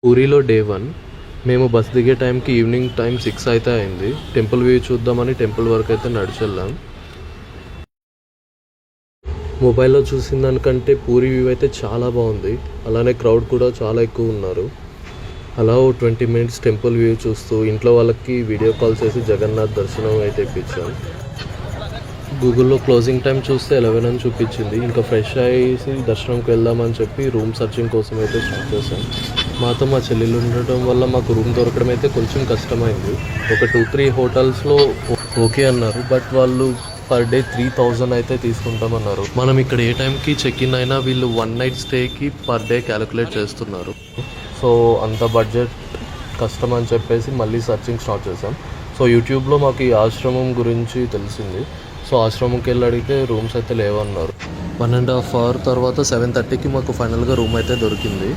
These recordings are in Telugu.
పూరీలో డే 1 మేము బస్ దిగే టైంకి ఈవినింగ్ టైం 6 అయితే అయింది. టెంపుల్ వ్యూ చూద్దామని టెంపుల్ వరకు అయితే నడిచెళ్ళాం. మొబైల్లో చూసిన దానికంటే పూరీ వ్యూ అయితే చాలా బాగుంది. అలానే క్రౌడ్ కూడా చాలా ఎక్కువ ఉన్నారు. అలా 20 మినిట్స్ టెంపుల్ వ్యూ చూస్తూ ఇంట్లో వాళ్ళకి వీడియో కాల్ చేసి జగన్నాథ్ దర్శనం అయితే ఇప్పించాం. గూగుల్లో క్లోజింగ్ టైం చూస్తే 11 అని చూపించింది. ఇంకా ఫ్రెష్ అయ్యేసి దర్శనంకి వెళ్దామని చెప్పి రూమ్ సర్చింగ్ కోసం అయితే స్టార్ట్ చేశాం. మాతో మా చెల్లెలు ఉండటం వల్ల మాకు రూమ్ దొరకడం అయితే కొంచెం కష్టమైంది. ఒక 2-3 హోటల్స్లో ఓకే అన్నారు, బట్ వాళ్ళు పర్ డే 3000 అయితే తీసుకుంటామన్నారు. మనం ఇక్కడ ఏ టైంకి చెక్ ఇన్ అయినా వీళ్ళు 1 నైట్ స్టేకి పర్ డే క్యాలిక్యులేట్ చేస్తున్నారు. సో అంత బడ్జెట్ కష్టం అని చెప్పేసి మళ్ళీ సర్చింగ్ స్టార్ట్ చేశాం. సో యూట్యూబ్లో మాకు ఈ ఆశ్రమం గురించి తెలిసింది. సో ఆశ్రమంకి వెళ్ళి అడిగితే రూమ్స్ అయితే లేవన్నారు. 1.5 అవర్ తర్వాత 7:30కి మాకు ఫైనల్గా రూమ్ అయితే దొరికింది.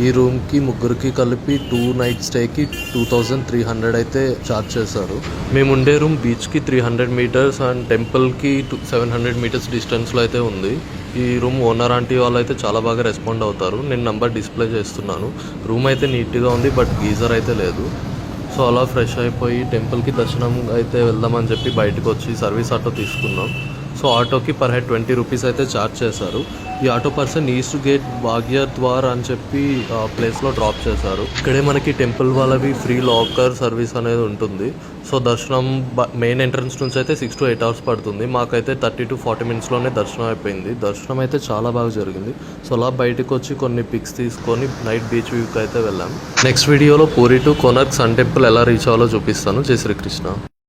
ఈ రూమ్కి ముగ్గురికి కలిపి 2 నైట్ స్టేకి 2300 అయితే ఛార్జ్ చేశారు. మేము ఉండే రూమ్ బీచ్కి 300 మీటర్స్ అండ్ టెంపుల్కి 700 మీటర్స్ డిస్టెన్స్లో అయితే ఉంది. ఈ రూమ్ ఓనర్ ఆంటీ వాళ్ళు అయితే చాలా బాగా రెస్పాండ్ అవుతారు. నేను నంబర్ డిస్ప్లే చేస్తున్నాను. రూమ్ అయితే నీట్గా ఉంది, బట్ గీజర్ అయితే లేదు. సో అలా ఫ్రెష్ అయిపోయి టెంపుల్కి దర్శనం అయితే వెళ్దామని చెప్పి బయటకు వచ్చి సర్వీస్ ఆటో తీసుకున్నాం. సో ఆటోకి పర్ హెడ్ 20 రూపీస్ అయితే ఛార్జ్ చేశారు. ఈ ఆటో పర్సన్ ఈస్ట్ గేట్ భాగ్య ద్వార్ అని చెప్పి ప్లేస్లో డ్రాప్ చేశారు. ఇక్కడే మనకి టెంపుల్ వాళ్ళవి ఫ్రీ లాకర్ సర్వీస్ అనేది ఉంటుంది. సో దర్శనం మెయిన్ ఎంట్రన్స్ నుంచి అయితే 6 to 8 అవర్స్ పడుతుంది. మాకైతే 30 to 40 మినిట్స్లోనే దర్శనం అయిపోయింది. దర్శనం అయితే చాలా బాగా జరిగింది. సో అలా బయటకు వచ్చి కొన్ని పిక్స్ తీసుకొని నైట్ బీచ్ వ్యూకి అయితే వెళ్ళాం. నెక్స్ట్ వీడియోలో Puri to Konark sun temple ఎలా రీచ్ అవ్వాలో చూపిస్తాను. జై శ్రీకృష్ణ.